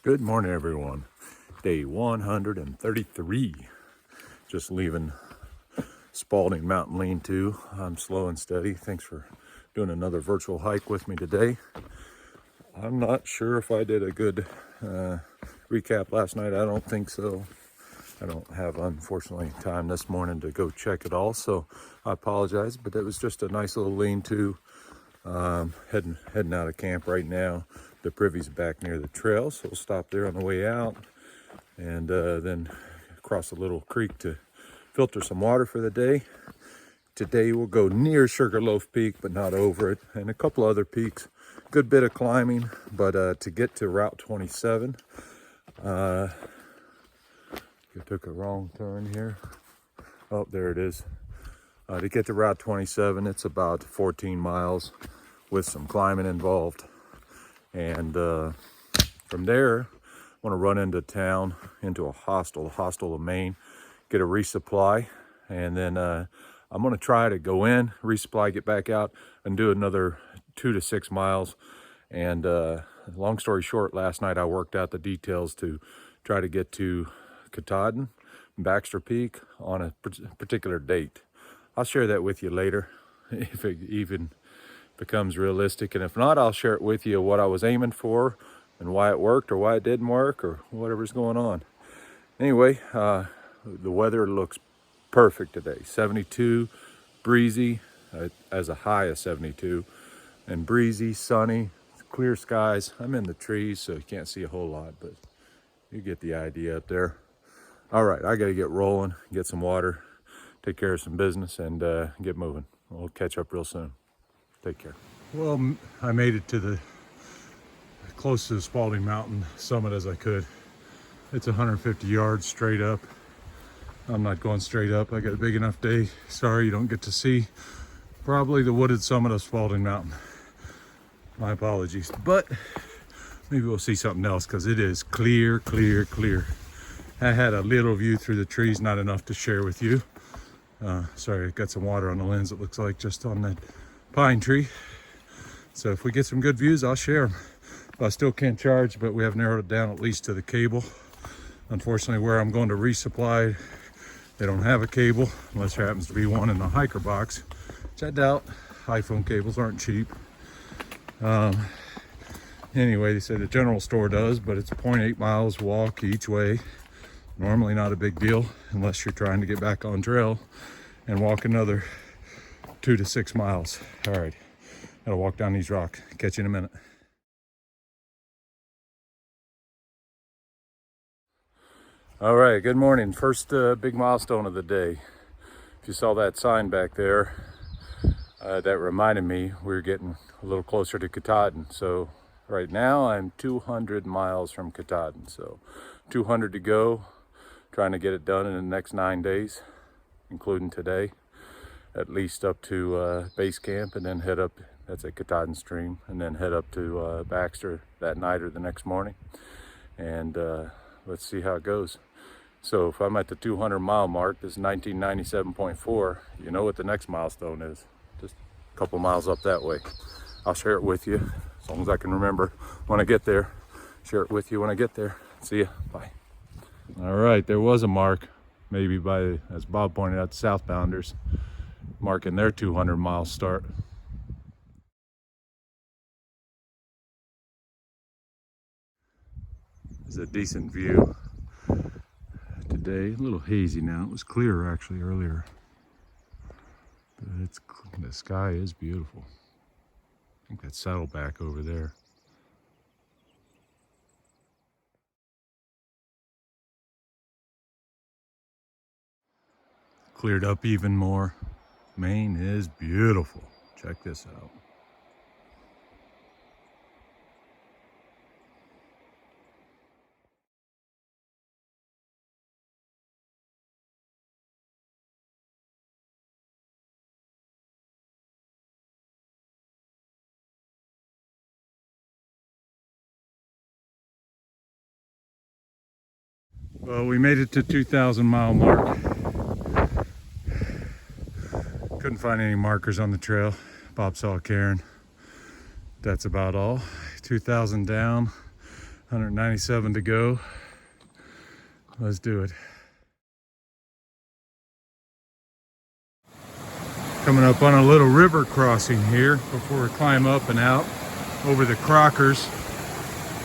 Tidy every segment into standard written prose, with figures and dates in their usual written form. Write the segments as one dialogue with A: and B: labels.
A: Good morning, everyone. Day 133. Just leaving Spalding Mountain Lean-To. I'm slow and steady. Thanks for doing another virtual hike with me today. I'm not sure if I did a good recap last night. I don't think so. I don't have, unfortunately, time this morning to go check it all, so I apologize. But it was just a nice little lean-to. Heading out of camp right now. The privy's back near the trail, so we'll stop there on the way out and then cross a little creek to filter some water for the day. Today we'll go near Sugarloaf Peak, but not over it, and a couple other peaks. Good bit of climbing, but to get to Route 27, I took a wrong turn here. Oh, there it is. To get to Route 27, it's about 14 miles with some climbing involved. And from there, I want to run into town, into a hostel, Hostel of Maine, get a resupply. And then I'm going to try to go in, resupply, get back out, and do another 2 to 6 miles. And long story short, last night I worked out the details to try to get to Katahdin, Baxter Peak on a particular date. I'll share that with you later, if it even becomes realistic, and if not, I'll share it with you what I was aiming for and why it worked or why it didn't work or whatever's going on. Anyway, the weather looks perfect today. 72, breezy, as a high of 72, and breezy, sunny, clear skies. I'm in the trees, so you can't see a whole lot, but you get the idea up there. All right, I gotta get rolling, get some water, take care of some business, and get moving. We'll catch up real soon. Take care. Well, I made it to the close to the Spalding Mountain Summit as I could. It's 150 yards straight up. I'm not going straight up. I got a big enough day. Sorry you don't get to see probably the wooded summit of Spalding Mountain. My apologies, but maybe we'll see something else because it is clear, clear, clear. I had a little view through the trees, not enough to share with you. Sorry, I got some water on the lens, it looks like, just on that pine tree. So if we get some good views, I'll share them. I still can't charge, but we have narrowed it down at least to the cable. Unfortunately, where I'm going to resupply, they don't have a cable unless there happens to be one in the hiker box, which I doubt. iPhone cables aren't cheap. Anyway, they say the general store does, but it's 0.8 miles walk each way. Normally not a big deal unless you're trying to get back on trail and walk another 2 to 6 miles. All right, gotta walk down these rocks. Catch you in a minute. All right, good morning. First big milestone of the day. If you saw that sign back there, that reminded me we were getting a little closer to Katahdin. So right now I'm 200 miles from Katahdin. So 200 to go, trying to get it done in the next 9 days, including today. At least up to base camp, and then head up, that's at Katahdin Stream, and then head up to Baxter that night or the next morning. And let's see how it goes. So if I'm at the 200 mile mark, this is 1997.4, you know what the next milestone is. Just a couple miles up that way. I'll share it with you as long as I can remember when I get there. Share it with you when I get there. See ya, bye. All right, there was a mark, maybe by, as Bob pointed out, the southbounders, marking their 200 mile start. It's a decent view today. A little hazy now. It was clearer actually earlier. But the sky is beautiful. I think that's Saddleback over there. Cleared up even more. Maine is beautiful. Check this out. Well, we made it to 2,000 mile mark. Couldn't find any markers on the trail. Bob saw a cairn. That's about all. 2,000 down. 197 to go. Let's do it. Coming up on a little river crossing here before we climb up and out over the Crockers.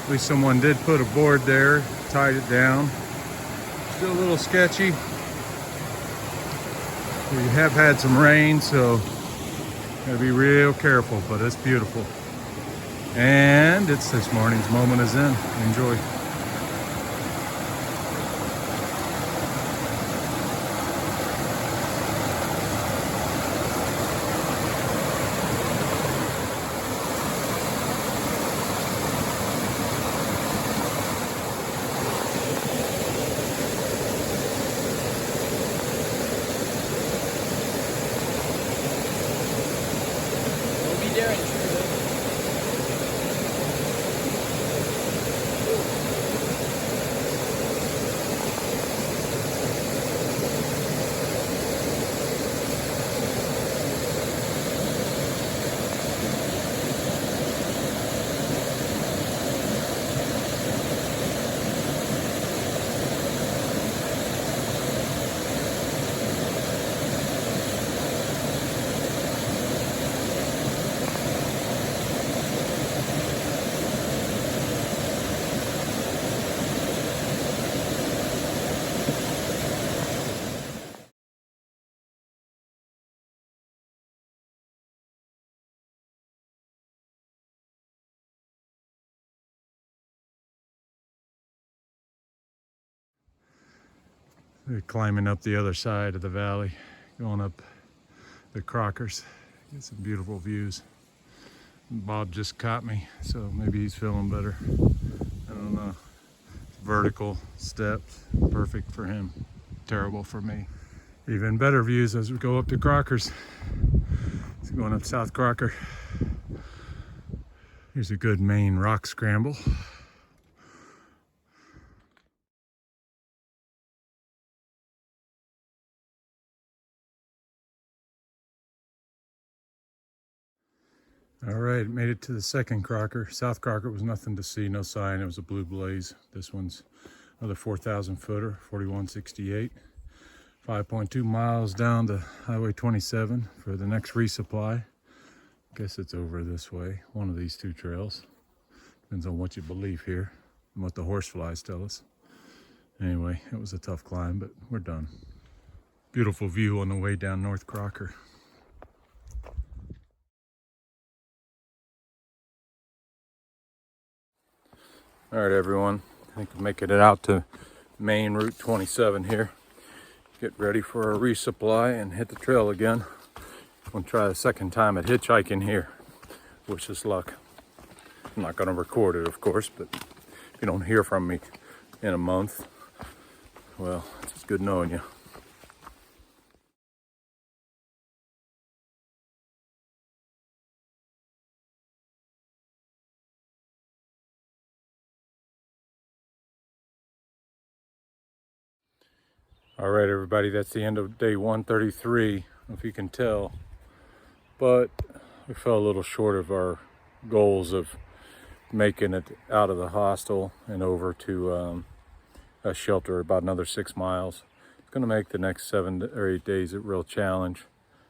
A: At least someone did put a board there, tied it down. Still a little sketchy. We have had some rain, so gotta be real careful, but it's beautiful. And it's this morning's moment is in. Enjoy. We're climbing up the other side of the valley, going up the Crockers. Get some beautiful views. Bob just caught me, so maybe he's feeling better. I don't know. Vertical steps, perfect for him. Terrible for me. Even better views as we go up to Crockers. It's going up South Crocker. Here's a good Maine rock scramble. All right, made it to the second Crocker. South Crocker was nothing to see, no sign. It was a blue blaze. This one's another 4,000 footer, 4168. 5.2 miles down to Highway 27 for the next resupply. Guess it's over this way, one of these two trails. Depends on what you believe here and what the horseflies tell us. Anyway, it was a tough climb, but we're done. Beautiful view on the way down North Crocker. All right, everyone. I think we're making it out to Main Route 27 here. Get ready for a resupply and hit the trail again. I'm gonna try the second time at hitchhiking here. Wish us luck. I'm not gonna record it, of course, but if you don't hear from me in a month, well, it's just good knowing you. All right, everybody, that's the end of day 133, I don't know if you can tell, but we fell a little short of our goals of making it out of the hostel and over to a shelter, about another 6 miles. It's gonna make the next 7 or 8 days a real challenge.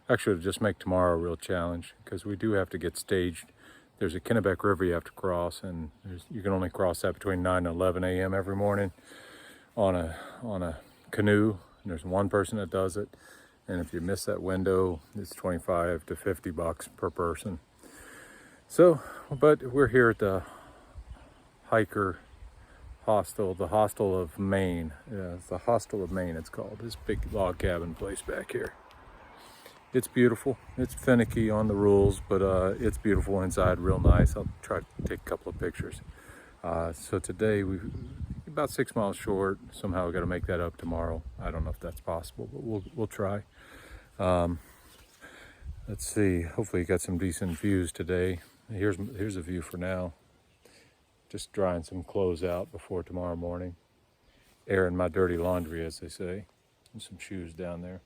A: Actually, it'll just make tomorrow a real challenge because we do have to get staged. There's a Kennebec River you have to cross, and you can only cross that between 9 and 11 a.m. every morning on a canoe, and there's one person that does it, and if you miss that window, it's 25 to 50 bucks per person. So, but we're here at the hiker hostel, the Hostel of Maine. Yeah, it's the Hostel of Maine, it's called. This big log cabin place back here. It's beautiful. It's finicky on the rules, but it's beautiful inside, real nice. I'll try to take a couple of pictures. So today we've about 6 miles short. Somehow we got to make that up tomorrow. I don't know if that's possible, but we'll try. Let's see. Hopefully you got some decent views today. Here's a view for now. Just drying some clothes out before tomorrow morning. Airing my dirty laundry, as they say. And some shoes down there.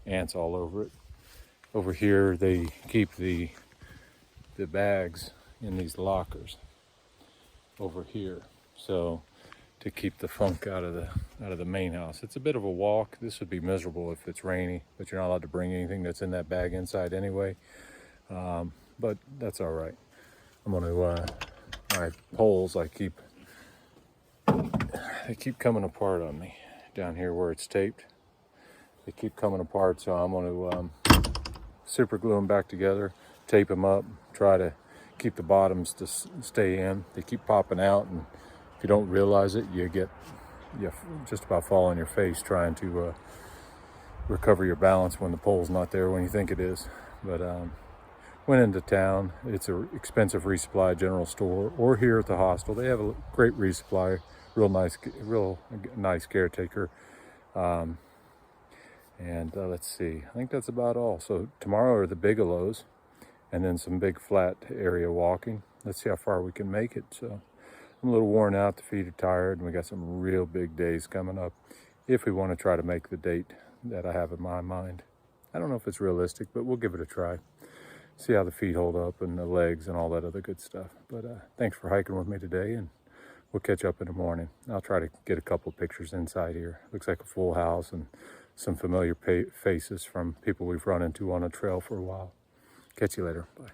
A: Ants all over it. Over here they keep the bags in these lockers. Over here. So to keep the funk out of the main house. It's a bit of a walk. This would be miserable if it's rainy, but you're not allowed to bring anything that's in that bag inside anyway. But that's all right. I'm gonna my poles, they keep coming apart on me down here where it's taped. They keep coming apart, so I'm gonna super glue them back together, tape them up, try to keep the bottoms to stay in. They keep popping out, and if you don't realize it, you just about fall on your face trying to recover your balance when the pole's not there when you think it is. But went into town. It's an expensive resupply general store, or here at the hostel. They have a great resupply, real nice caretaker. Let's see, I think that's about all. So tomorrow are the Bigelows, and then some big flat area walking. Let's see how far we can make it. So I'm a little worn out, the feet are tired, and we got some real big days coming up if we want to try to make the date that I have in my mind. I don't know if it's realistic, but we'll give it a try. See how the feet hold up and the legs and all that other good stuff. But thanks for hiking with me today, and we'll catch up in the morning. I'll try to get a couple pictures inside here. Looks like a full house and some familiar faces from people we've run into on a trail for a while. Catch you later. Bye.